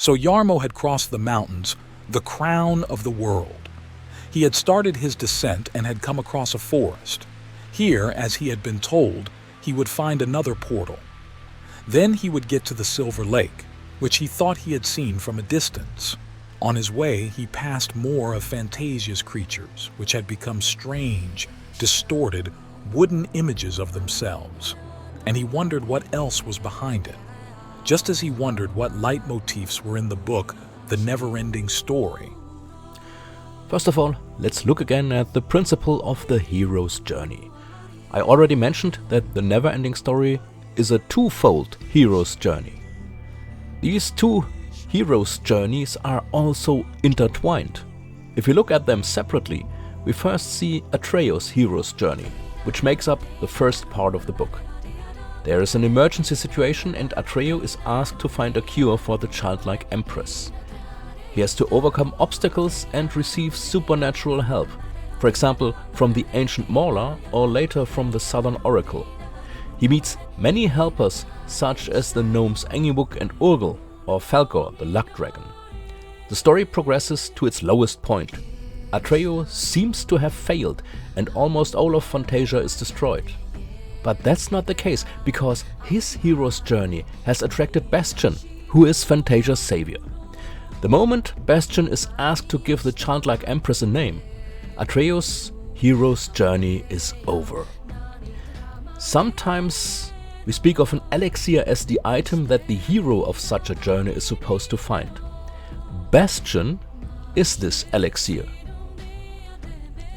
So Jarmo had crossed the mountains, the crown of the world. He had started his descent and had come across a forest. Here, as he had been told, he would find another portal. Then he would get to the Silver Lake, which he thought he had seen from a distance. On his way, he passed more of Fantasia's creatures, which had become strange, distorted, wooden images of themselves. And he wondered what else was behind it, just as he wondered what leitmotifs were in the book, The Neverending Story. First of all, let's look again at the principle of the hero's journey. I already mentioned that the Neverending Story is a twofold hero's journey. These two hero's journeys are also intertwined. If we look at them separately, we first see Atreus' hero's journey, which makes up the first part of the book. There is an emergency situation and Atreus is asked to find a cure for the childlike empress. He has to overcome obstacles and receive supernatural help, for example from the ancient Morla or later from the Southern Oracle. He meets many helpers such as the gnomes Engibuk and Urgel or Falkor, the luck dragon. The story progresses to its lowest point. Atreus seems to have failed and almost all of Fantasia is destroyed. But that's not the case, because his hero's journey has attracted Bastian, who is Fantasia's savior. The moment Bastian is asked to give the childlike empress a name, Atreus' hero's journey is over. Sometimes we speak of an elixir as the item that the hero of such a journey is supposed to find. Bastian is this elixir.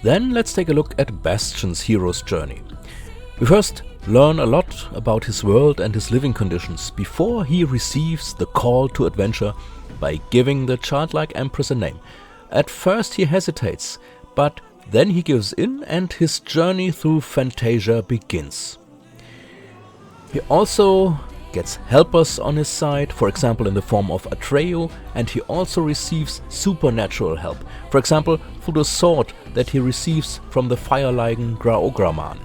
Then let's take a look at Bastian's hero's journey. We first learn a lot about his world and his living conditions before he receives the call to adventure by giving the childlike empress a name. At first he hesitates, but then he gives in and his journey through Fantasia begins. He also gets helpers on his side, for example in the form of Atreus, and he also receives supernatural help, for example through the sword that he receives from the fire-liken Graograman.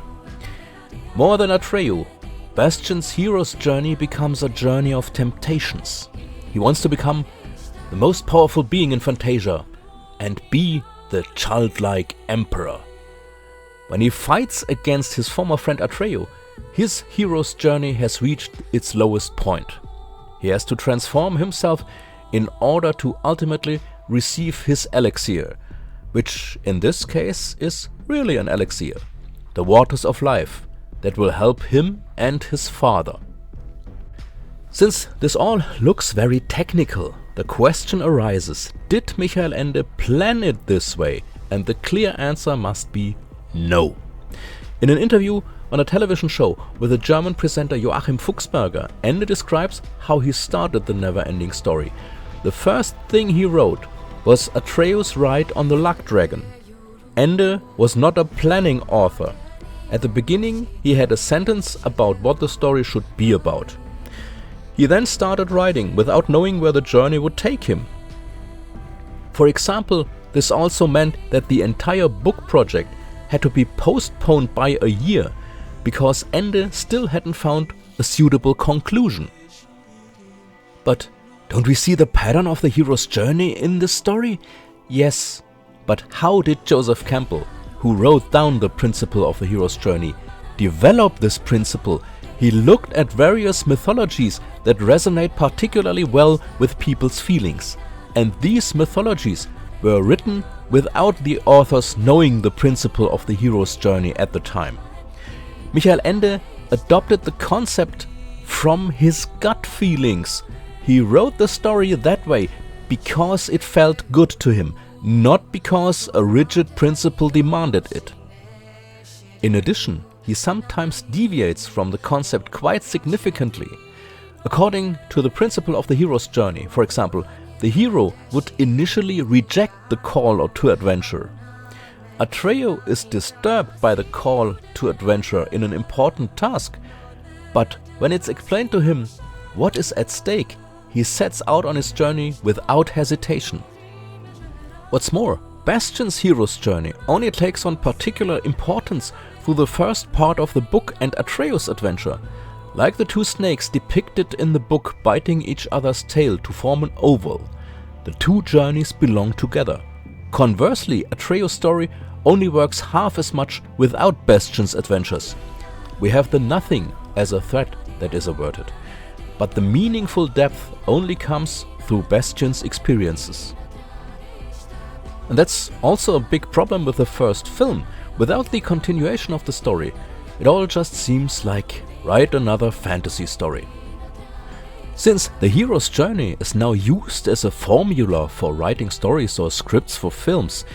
More than Atreus, Bastian's hero's journey becomes a journey of temptations. He wants to become the most powerful being in Fantasia and be the childlike emperor. When he fights against his former friend Atreus, his hero's journey has reached its lowest point. He has to transform himself in order to ultimately receive his elixir, which in this case is really an elixir, the waters of life, that will help him and his father. Since this all looks very technical, the question arises, did Michael Ende plan it this way? And the clear answer must be no. In an interview on a television show with the German presenter Joachim Fuchsberger, Ende describes how he started the Neverending Story. The first thing he wrote was Atreus' ride on the luck dragon. Ende was not a planning author. At the beginning, he had a sentence about what the story should be about. He then started writing without knowing where the journey would take him. For example, this also meant that the entire book project had to be postponed by a year because Ende still hadn't found a suitable conclusion. But don't we see the pattern of the hero's journey in this story? Yes, but how did Joseph Campbell, who wrote down the principle of the hero's journey, develop this principle? He looked at various mythologies that resonate particularly well with people's feelings, and these mythologies were written without the authors knowing the principle of the hero's journey at the time. Michael Ende adopted the concept from his gut feelings. He wrote the story that way because it felt good to him, not because a rigid principle demanded it. In addition, he sometimes deviates from the concept quite significantly. According to the principle of the hero's journey, for example, the hero would initially reject the call to adventure. Atreus is disturbed by the call to adventure in an important task, but when it's explained to him what is at stake, he sets out on his journey without hesitation. What's more, Bastian's hero's journey only takes on particular importance through the first part of the book and Atreus' adventure. Like the two snakes depicted in the book biting each other's tail to form an oval, the two journeys belong together. Conversely, Atreus' story only works half as much without Bastion's adventures. We have the nothing as a threat that is averted, but the meaningful depth only comes through Bastion's experiences. And that's also a big problem with the first film. Without the continuation of the story, it all just seems like write another fantasy story. Since the hero's journey is now used as a formula for writing stories or scripts for films,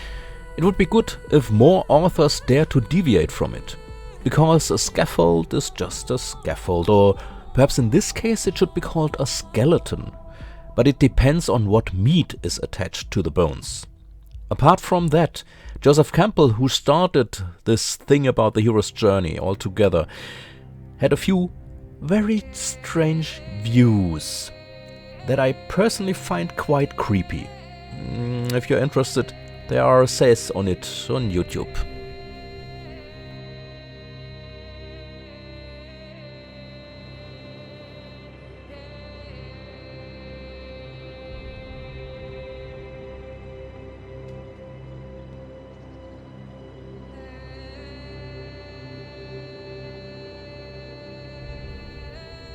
it would be good if more authors dare to deviate from it. Because a scaffold is just a scaffold, or perhaps in this case it should be called a skeleton. But it depends on what meat is attached to the bones. Apart from that, Joseph Campbell, who started this thing about the hero's journey altogether, had a few very strange views that I personally find quite creepy. If you're interested, there are essays on it on YouTube.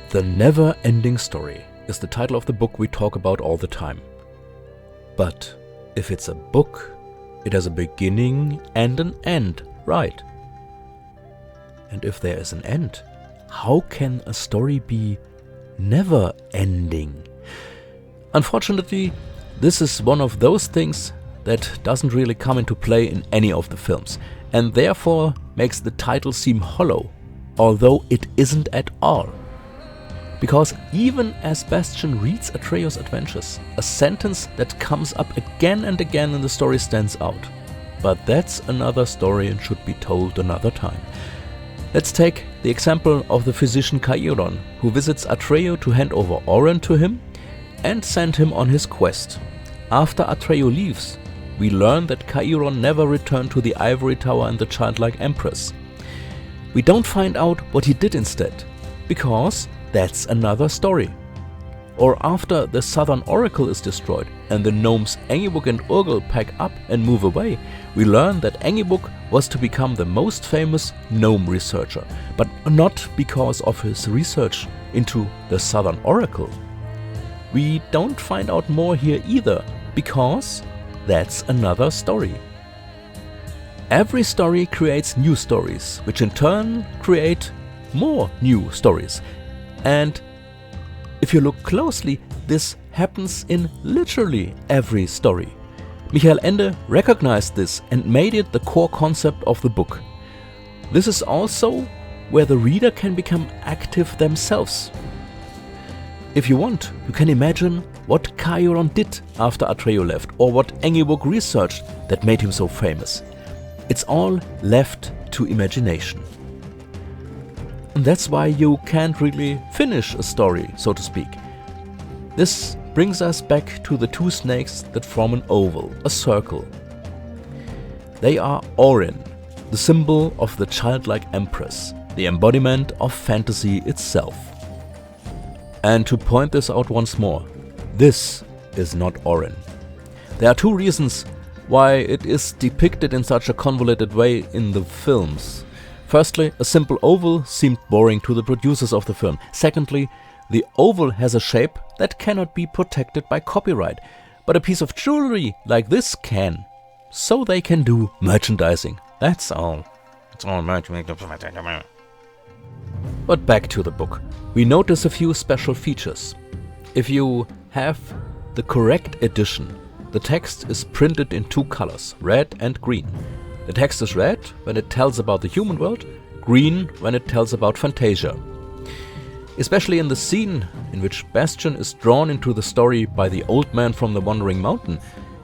The Neverending Story is the title of the book we talk about all the time. But if it's a book, it has a beginning and an end, right? And if there is an end, how can a story be never ending? Unfortunately, this is one of those things that doesn't really come into play in any of the films, and therefore makes the title seem hollow, although it isn't at all. Because even as Bastion reads Atreus' adventures, a sentence that comes up again and again in the story stands out. But that's another story and should be told another time. Let's take the example of the physician Chiron, who visits Atreus to hand over Oren to him and send him on his quest. After Atreus leaves, we learn that Chiron never returned to the ivory tower and the childlike empress. We don't find out what he did instead, because that's another story. Or after the southern oracle is destroyed and the gnomes Engibuk and Urgel pack up and move away, we learn that Engibuk was to become the most famous gnome researcher, but not because of his research into the southern oracle. We don't find out more here either, because that's another story. Every story creates new stories, which in turn create more new stories. And if you look closely, this happens in literally every story. Michael Ende recognized this and made it the core concept of the book. This is also where the reader can become active themselves. If you want, you can imagine what Chiron did after Atreus left, or what Engibuk researched that made him so famous. It's all left to imagination. And that's why you can't really finish a story, so to speak. This brings us back to the two snakes that form an oval, a circle. They are Orin, the symbol of the childlike empress, the embodiment of fantasy itself. And to point this out once more, this is not Orin. There are two reasons why it is depicted in such a convoluted way in the films. Firstly, a simple oval seemed boring to the producers of the film. Secondly, the oval has a shape that cannot be protected by copyright, but a piece of jewelry like this can. So they can do merchandising. That's all. It's all merchandising. But back to the book. We notice a few special features. If you have the correct edition, the text is printed in two colors, red and green. The text is red when it tells about the human world, green when it tells about Fantasia. Especially in the scene in which Bastion is drawn into the story by the old man from the Wandering Mountain,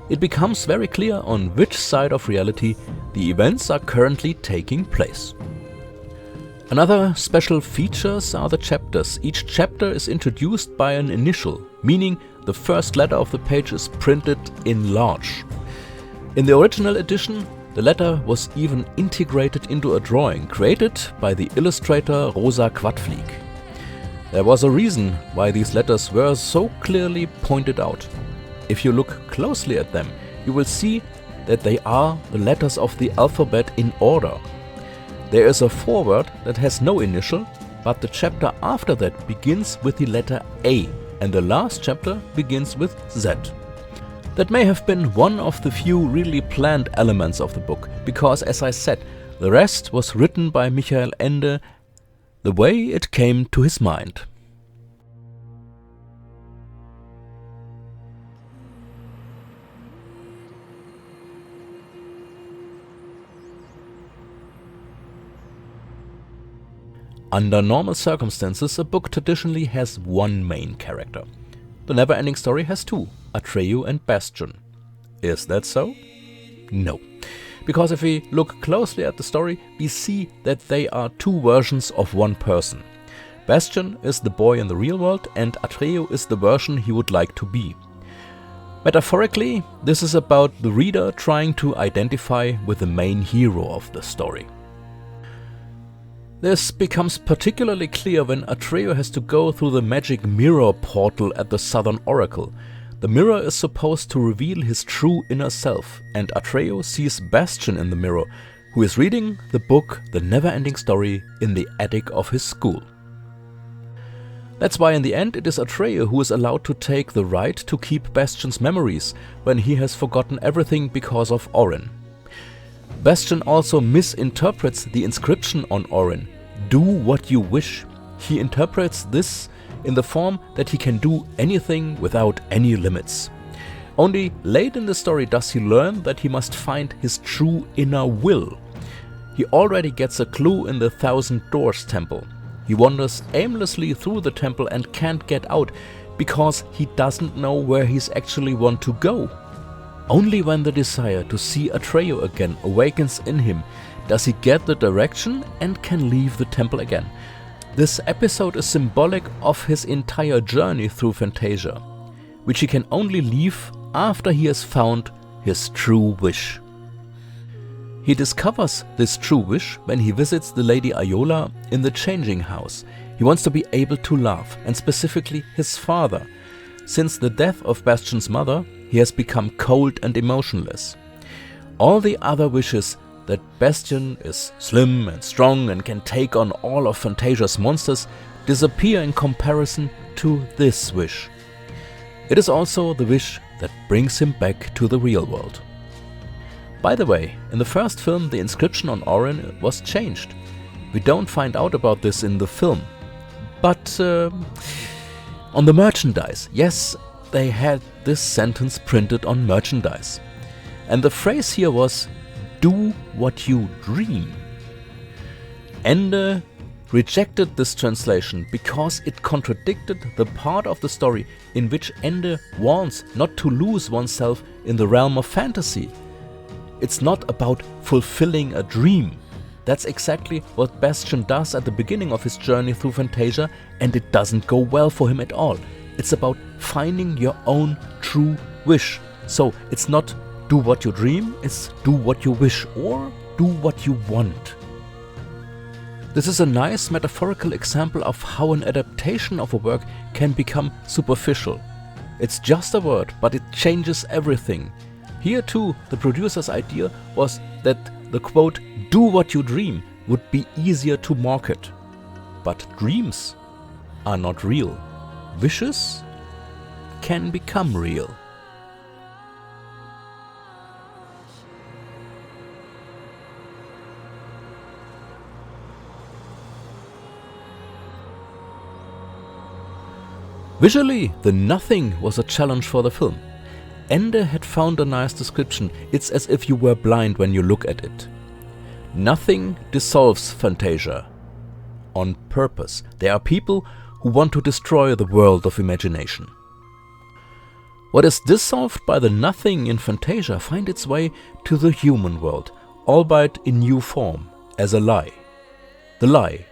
it becomes very clear on which side of reality the events are currently taking place. Another special features are the chapters. Each chapter is introduced by an initial, meaning the first letter of the page is printed in large. In the original edition, the letter was even integrated into a drawing created by the illustrator Rosa Quadflieg. There was a reason why these letters were so clearly pointed out. If you look closely at them, you will see that they are the letters of the alphabet in order. There is a foreword that has no initial, but the chapter after that begins with the letter A, and the last chapter begins with Z. That may have been one of the few really planned elements of the book, because as I said, the rest was written by Michael Ende the way it came to his mind. Under normal circumstances, a book traditionally has one main character. The Neverending Story has two, Atreyu and Bastion. Is that so? No. Because if we look closely at the story, we see that they are two versions of one person. Bastion is the boy in the real world, and Atreyu is the version he would like to be. Metaphorically, this is about the reader trying to identify with the main hero of the story. This becomes particularly clear when Atreyu has to go through the magic mirror portal at the Southern Oracle. The mirror is supposed to reveal his true inner self, and Atreyu sees Bastion in the mirror, who is reading the book The Neverending Story in the attic of his school. That's why in the end it is Atreyu who is allowed to take the right to keep Bastion's memories when he has forgotten everything because of Orin. Bastion also misinterprets the inscription on Orin, "Do what you wish." He interprets this in the form that he can do anything without any limits. Only late in the story does he learn that he must find his true inner will. He already gets a clue in the Thousand Doors temple. He wanders aimlessly through the temple and can't get out because he doesn't know where he's actually want to go. Only when the desire to see Atreyu again awakens in him does he get the direction and can leave the temple again. This episode is symbolic of his entire journey through Fantasia, which he can only leave after he has found his true wish. He discovers this true wish when he visits the Lady Ayola in the changing house. He wants to be able to love, and specifically his father. Since the death of Bastion's mother, he has become cold and emotionless. All the other wishes, that Bastion is slim and strong and can take on all of Fantasia's monsters, disappear in comparison to this wish. It is also the wish that brings him back to the real world. By the way, in the first film the inscription on Orin was changed. We don't find out about this in the film. But on the merchandise, yes, they had this sentence printed on merchandise. And the phrase here was, "Do what you dream." Ende rejected this translation because it contradicted the part of the story in which Ende warns not to lose oneself in the realm of fantasy. It's not about fulfilling a dream. That's exactly what Bastion does at the beginning of his journey through Fantasia, and it doesn't go well for him at all. It's about finding your own true wish. So it's not do what you dream, it's do what you wish or do what you want. This is a nice metaphorical example of how an adaptation of a work can become superficial. It's just a word, but it changes everything. Here too, the producer's idea was that the quote, "do what you dream" would be easier to market. But dreams are not real. Wishes can become real. Visually, the nothing was a challenge for the film. Ende had found a nice description. It's as if you were blind when you look at it. Nothing dissolves Fantasia on purpose. There are people who want to destroy the world of imagination. What is dissolved by the nothing in Fantasia finds its way to the human world, albeit in new form, as a lie. The lie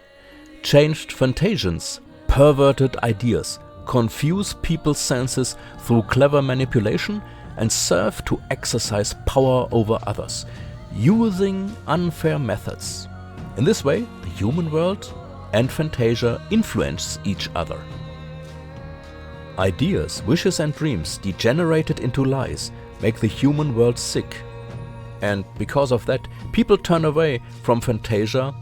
changed Fantasians, perverted ideas, confuse people's senses through clever manipulation, and serve to exercise power over others, using unfair methods. In this way, the human world and Fantasia influence each other. Ideas, wishes and dreams degenerated into lies make the human world sick. And because of that, people turn away from Fantasia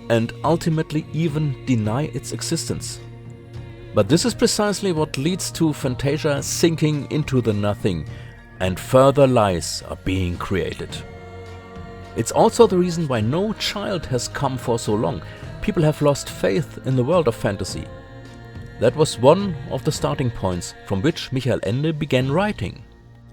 and ultimately even deny its existence. But this is precisely what leads to Fantasia sinking into the nothing, and further lies are being created. It's also the reason why no child has come for so long. People have lost faith in the world of fantasy. That was one of the starting points from which Michael Ende began writing.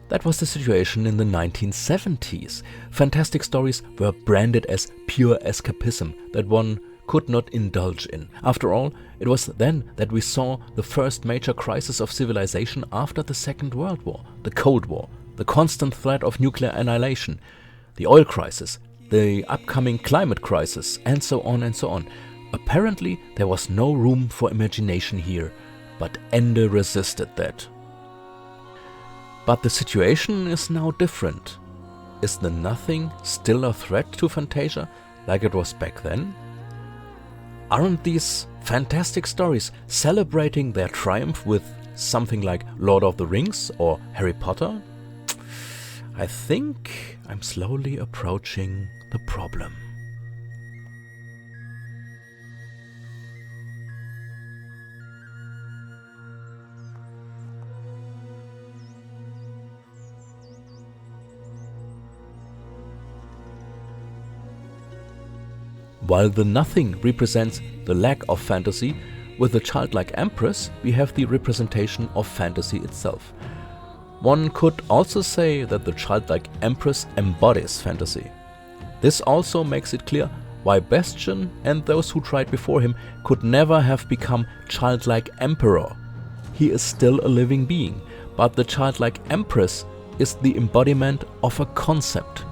That was the situation in the 1970s. Fantastic stories were branded as pure escapism that one could not indulge in. After all, it was then that we saw the first major crisis of civilization after the Second World War, the Cold War, the constant threat of nuclear annihilation, the oil crisis, the upcoming climate crisis, and so on and so on. Apparently, there was no room for imagination here, but Ende resisted that. But the situation is now different. Is the nothing still a threat to Fantasia, like it was back then? Aren't these fantastic stories celebrating their triumph with something like Lord of the Rings or Harry Potter? I think I'm slowly approaching the problem. While the nothing represents the lack of fantasy, with the childlike empress we have the representation of fantasy itself. One could also say that the childlike empress embodies fantasy. This also makes it clear why Bastian and those who tried before him could never have become childlike emperor. He is still a living being, but the childlike empress is the embodiment of a concept.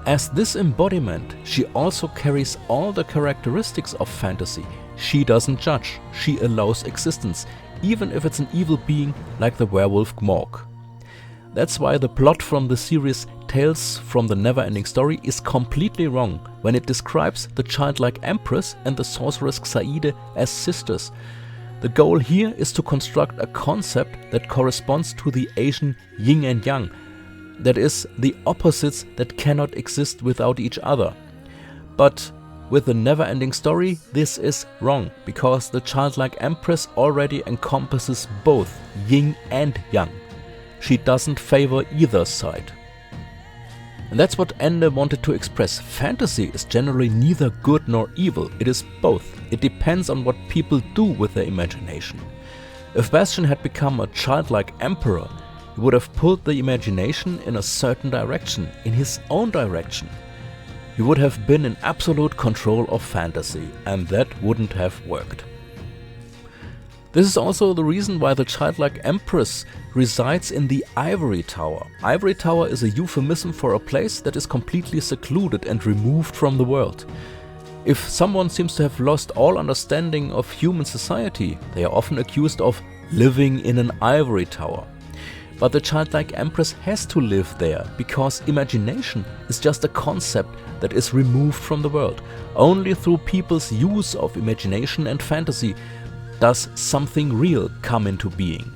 As this embodiment, she also carries all the characteristics of fantasy. She doesn't judge, she allows existence, even if it's an evil being like the werewolf Gmorg. That's why the plot from the series Tales from the Neverending Story is completely wrong when it describes the childlike empress and the sorceress Xayide as sisters. The goal here is to construct a concept that corresponds to the Asian yin and yang, that is, the opposites that cannot exist without each other. But with the Neverending Story, this is wrong, because the childlike empress already encompasses both yin and yang. She doesn't favor either side. And that's what Ende wanted to express. Fantasy is generally neither good nor evil, it is both. It depends on what people do with their imagination. If Bastian had become a childlike emperor, he would have pulled the imagination in a certain direction, in his own direction. He would have been in absolute control of fantasy, and that wouldn't have worked. This is also the reason why the childlike empress resides in the Ivory Tower. Ivory Tower is a euphemism for a place that is completely secluded and removed from the world. If someone seems to have lost all understanding of human society, they are often accused of living in an ivory tower. But the childlike empress has to live there, because imagination is just a concept that is removed from the world. Only through people's use of imagination and fantasy does something real come into being.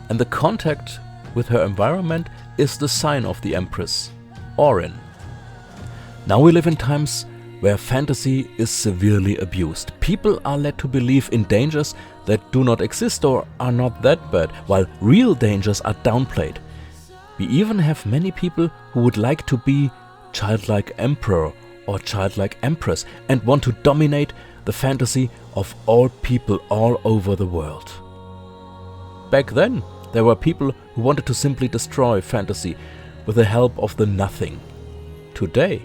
And the contact with her environment is the sign of the empress, Orin. Now we live in times where fantasy is severely abused. People are led to believe in dangers that do not exist or are not that bad, while real dangers are downplayed. We even have many people who would like to be childlike emperor or childlike empress and want to dominate the fantasy of all people all over the world. Back then, there were people who wanted to simply destroy fantasy with the help of the nothing. Today,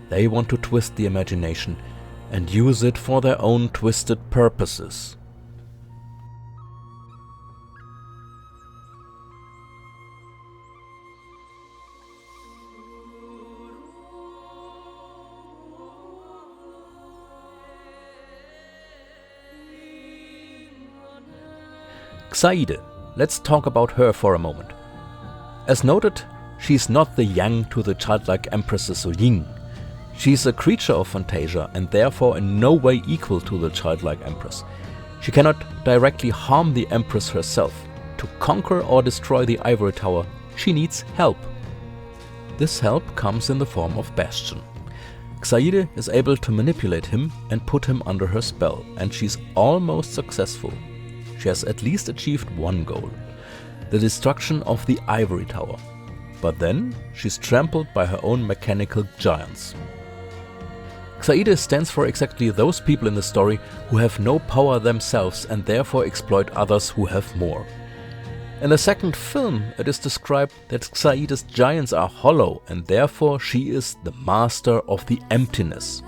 they want to twist the imagination and use it for their own twisted purposes. Xayide, let's talk about her for a moment. As noted, she's not the yang to the childlike empress's yin. She's a creature of Fantasia and therefore in no way equal to the childlike Empress. She cannot directly harm the Empress herself. To conquer or destroy the Ivory Tower, she needs help. This help comes in the form of Bastion. Xayide is able to manipulate him and put him under her spell, and she's almost successful. She has at least achieved one goal: the destruction of the Ivory Tower. But then she's trampled by her own mechanical giants. Xayide stands for exactly those people in the story who have no power themselves and therefore exploit others who have more. In the second film, it is described that Xayide's giants are hollow and therefore she is the master of the emptiness.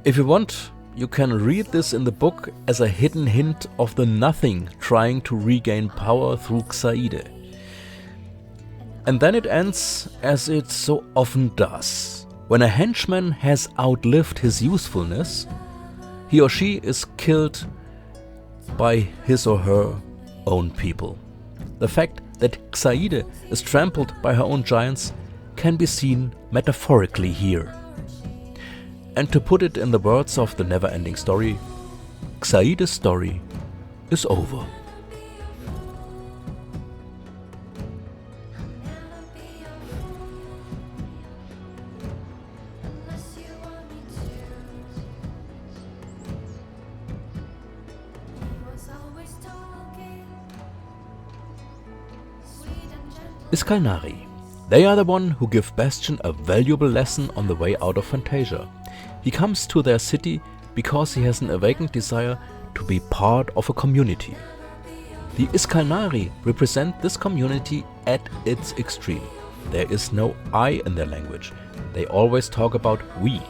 If you want, you can read this in the book as a hidden hint of the Nothing trying to regain power through Xayide. And then it ends as it so often does. When a henchman has outlived his usefulness, he or she is killed by his or her own people. The fact that Xayide is trampled by her own giants can be seen metaphorically here. And to put it in the words of the Neverending Story, Xayide's story is over. Iskalnari. They are the one who give Bastion a valuable lesson on the way out of Fantasia. He comes to their city because he has an awakened desire to be part of a community. The Iskalnari represent this community at its extreme. There is no I in their language. They always talk about we.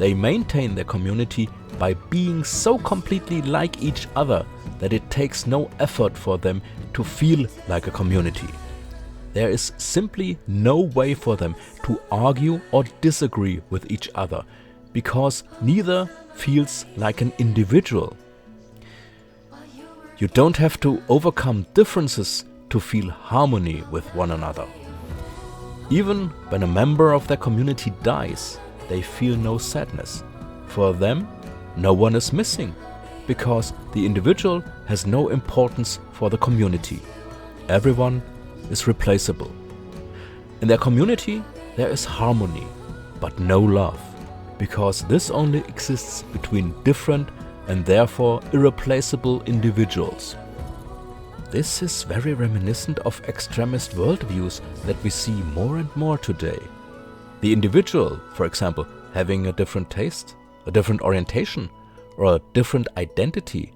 They maintain their community by being so completely like each other that it takes no effort for them to feel like a community. There is simply no way for them to argue or disagree with each other, because neither feels like an individual. You don't have to overcome differences to feel harmony with one another. Even when a member of their community dies, they feel no sadness. For them, no one is missing, because the individual has no importance for the community. Everyone is replaceable. In their community, there is harmony, but no love, because this only exists between different and therefore irreplaceable individuals. This is very reminiscent of extremist worldviews that we see more and more today. The individual, for example, having a different taste, a different orientation, or a different identity,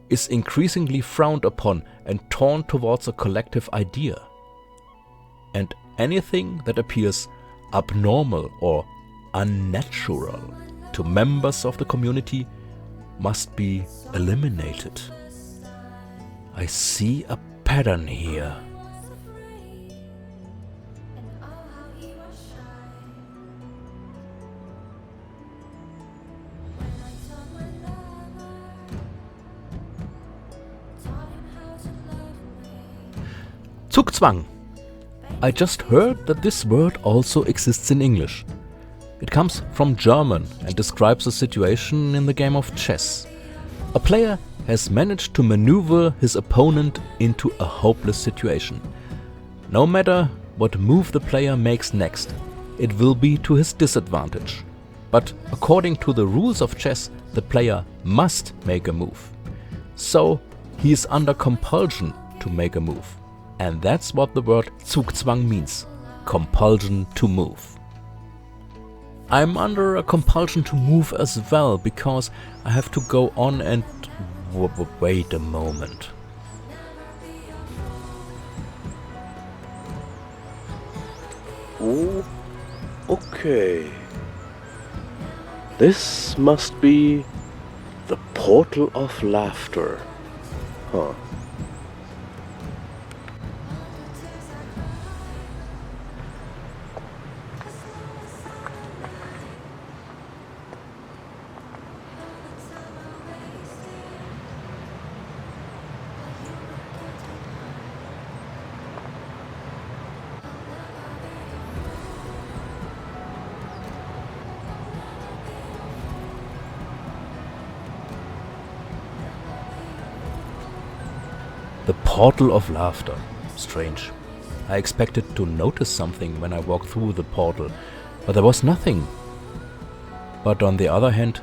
is increasingly frowned upon and torn towards a collective idea. And anything that appears abnormal or unnatural to members of the community must be eliminated. I see a pattern here. Zugzwang. I just heard that this word also exists in English. It comes from German and describes a situation in the game of chess. A player has managed to maneuver his opponent into a hopeless situation. No matter what move the player makes next, it will be to his disadvantage. But according to the rules of chess, the player must make a move. So he is under compulsion to make a move. And that's what the word Zugzwang means, compulsion to move. I'm under a compulsion to move as well, because I have to go on and wait a moment. Oh, okay. This must be the Portal of Laughter. Huh. The portal of laughter. Strange. I expected to notice something when I walked through the portal, but there was nothing. But on the other hand,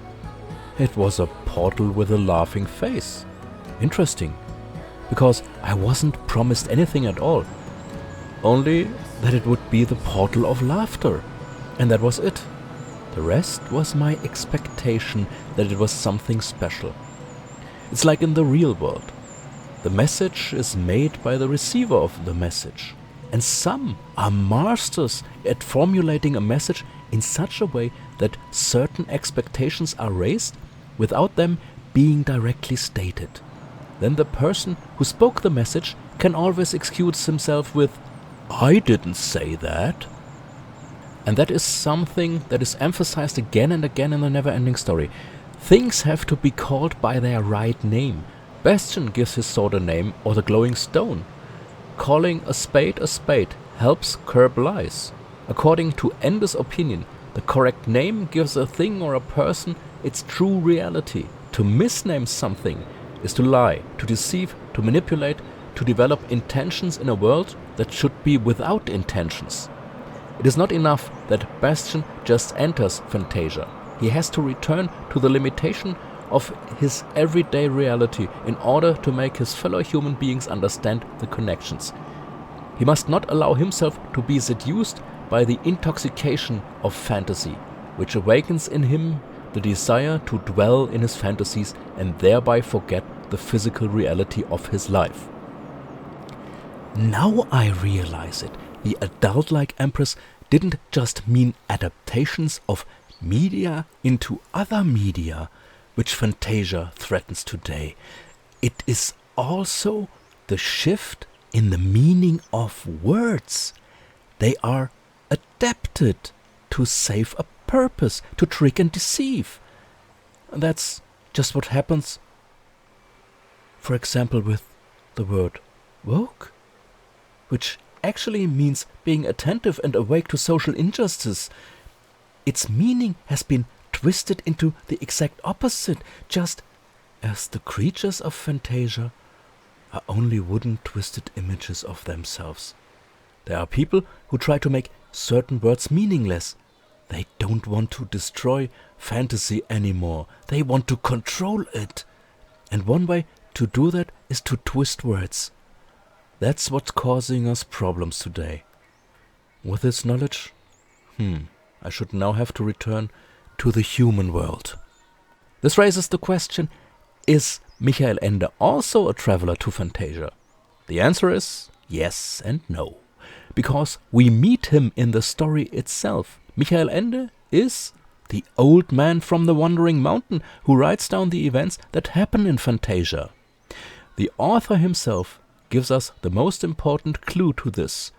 it was a portal with a laughing face. Interesting, because I wasn't promised anything at all. Only that it would be the portal of laughter, and that was it. The rest was my expectation that it was something special. It's like in the real world. The message is made by the receiver of the message. And some are masters at formulating a message in such a way that certain expectations are raised without them being directly stated. Then the person who spoke the message can always excuse himself with, "I didn't say that." And that is something that is emphasized again and again in the Neverending Story. Things have to be called by their right name. Bastion gives his sword a name, or the glowing stone. Calling a spade helps curb lies. According to Ender's opinion, the correct name gives a thing or a person its true reality. To misname something is to lie, to deceive, to manipulate, to develop intentions in a world that should be without intentions. It is not enough that Bastion just enters Fantasia. He has to return to the limitation of his everyday reality in order to make his fellow human beings understand the connections. He must not allow himself to be seduced by the intoxication of fantasy, which awakens in him the desire to dwell in his fantasies and thereby forget the physical reality of his life. Now I realize it. The adult-like Empress didn't just mean adaptations of media into other media, which Fantasia threatens today. It is also the shift in the meaning of words. They are adapted to save a purpose, to trick and deceive. And that's just what happens, for example, with the word woke, which actually means being attentive and awake to social injustice. Its meaning has been twisted into the exact opposite, just as the creatures of Fantasia are only wooden twisted images of themselves. There are people who try to make certain words meaningless. They don't want to destroy fantasy anymore. They want to control it. And one way to do that is to twist words. That's what's causing us problems today. With this knowledge, I should now have to return to the human world. This raises the question, is Michael Ende also a traveler to Fantasia? The answer is yes and no, because we meet him in the story itself. Michael Ende is the old man from the Wandering Mountain who writes down the events that happen in Fantasia. The author himself gives us the most important clue to this,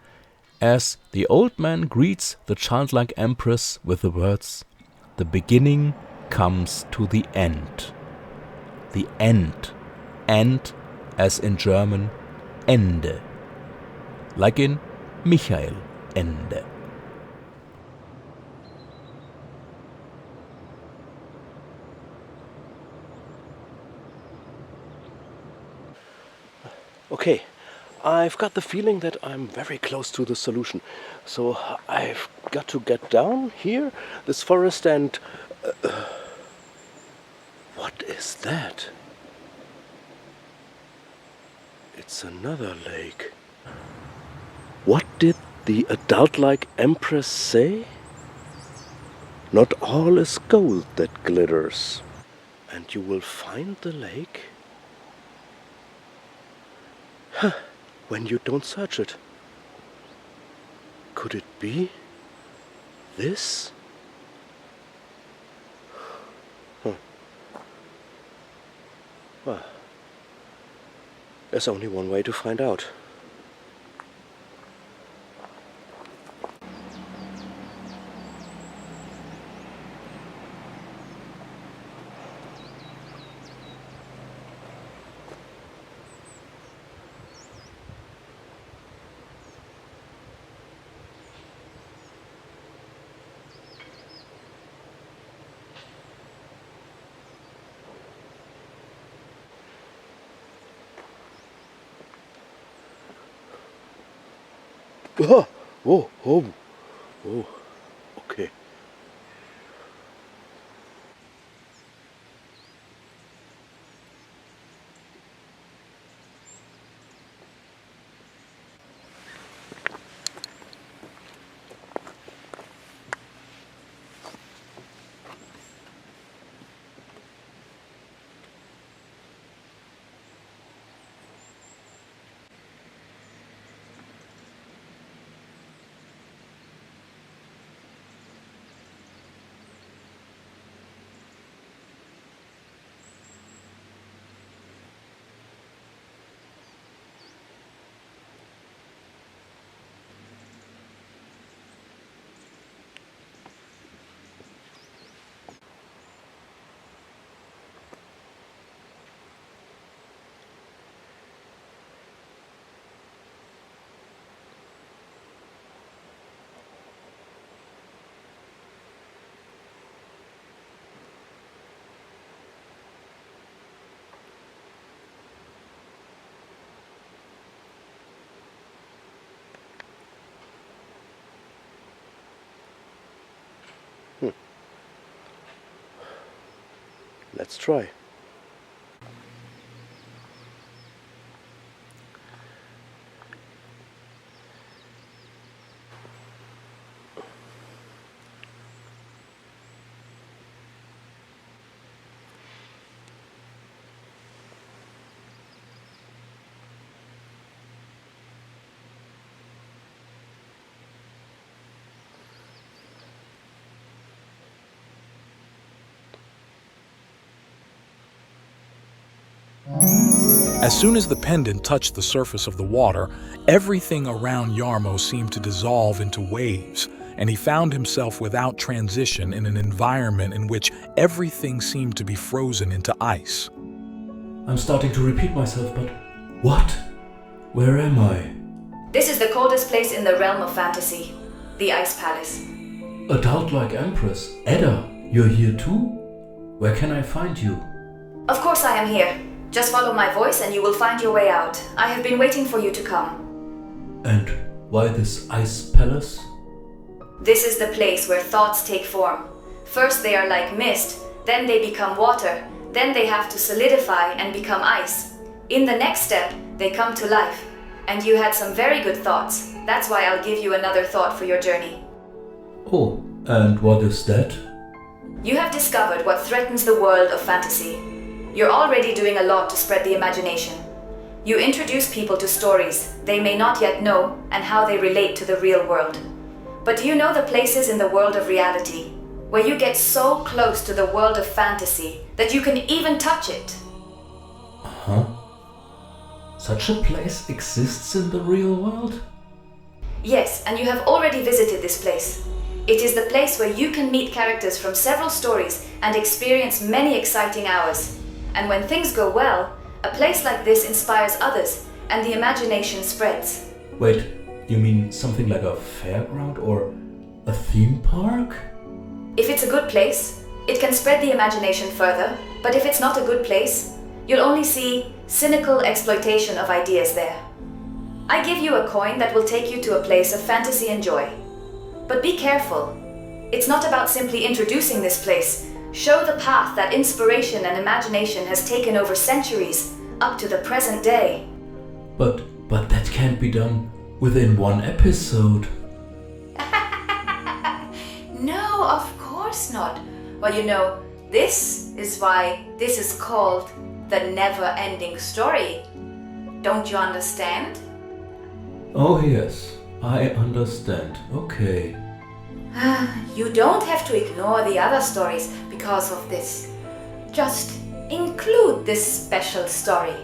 as the old man greets the childlike Empress with the words, "The beginning comes to the end." The end. End, as in German, Ende. Like in Michael Ende. Okay, I've got the feeling that I'm very close to the solution. So I've got to get down here, this forest, and... what is that? It's another lake. What did the adult-like Empress say? Not all is gold that glitters. And you will find the lake when you don't search it. Could it be this? Well, there's only one way to find out. Oh, oh, oh, oh, okay. Let's try. As soon as the pendant touched the surface of the water, everything around Jarmo seemed to dissolve into waves, and he found himself without transition in an environment in which everything seemed to be frozen into ice. I'm starting to repeat myself, but what? Where am I? This is the coldest place in the realm of fantasy, the Ice Palace. Adult-like Empress, Edda, you're here too? Where can I find you? Of course I am here. Just follow my voice and you will find your way out. I have been waiting for you to come. And why this Ice Palace? This is the place where thoughts take form. First they are like mist, then they become water, then they have to solidify and become ice. In the next step, they come to life. And you had some very good thoughts. That's why I'll give you another thought for your journey. Oh, and what is that? You have discovered what threatens the world of fantasy. You're already doing a lot to spread the imagination. You introduce people to stories they may not yet know and how they relate to the real world. But do you know the places in the world of reality where you get so close to the world of fantasy that you can even touch it? Huh? Such a place exists in the real world? Yes, and you have already visited this place. It is the place where you can meet characters from several stories and experience many exciting hours. And when things go well, a place like this inspires others and the imagination spreads. Wait, you mean something like a fairground or a theme park? If it's a good place, it can spread the imagination further, but if it's not a good place, you'll only see cynical exploitation of ideas there. I give you a coin that will take you to a place of fantasy and joy. But be careful. It's not about simply introducing this place. Show the path that inspiration and imagination has taken over centuries, up to the present day. But that can't be done within one episode. No, of course not. Well, you know, this is why this is called the Neverending Story. Don't you understand? Oh yes, I understand. Okay. You don't have to ignore the other stories because of this. Just include this special story.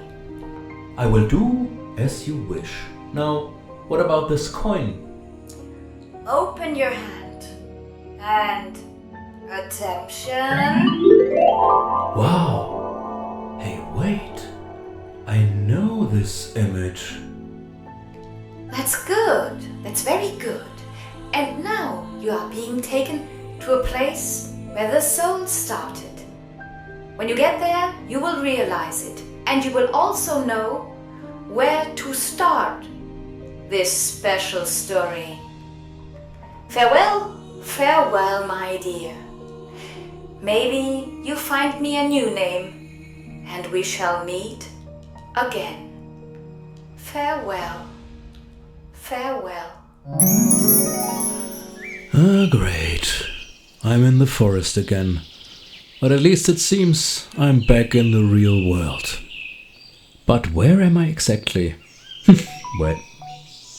I will do as you wish. Now, what about this coin? Open your hand. And attention. Wow. Hey, wait. I know this image. That's good. That's very good. And now you are being taken to a place where the soul started. When you get there, you will realize it, and you will also know where to start. this special story. Farewell, farewell, my dear. Maybe you find me a new name, and we shall meet again. Farewell, farewell. Ah, great. I'm in the forest again. But at least it seems I'm back in the real world. But where am I exactly? Wait.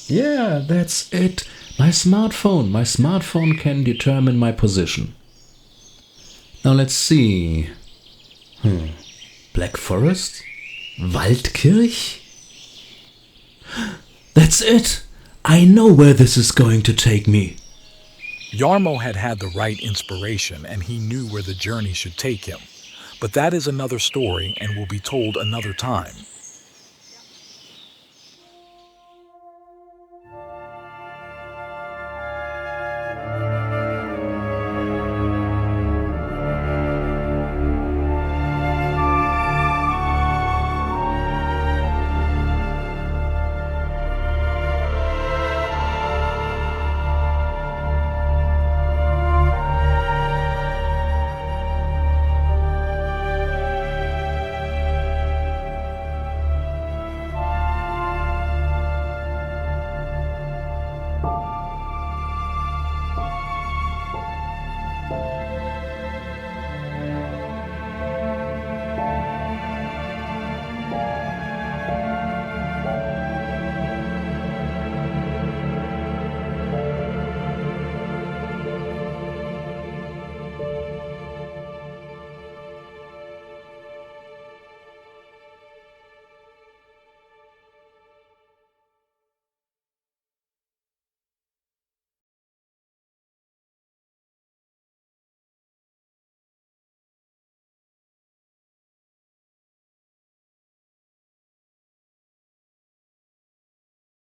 Yeah, that's it. My smartphone. My smartphone can determine my position. Now let's see. Black Forest? Waldkirch? That's it! I know where this is going to take me. Jarmo had had the right inspiration and he knew where the journey should take him. But that is another story and will be told another time.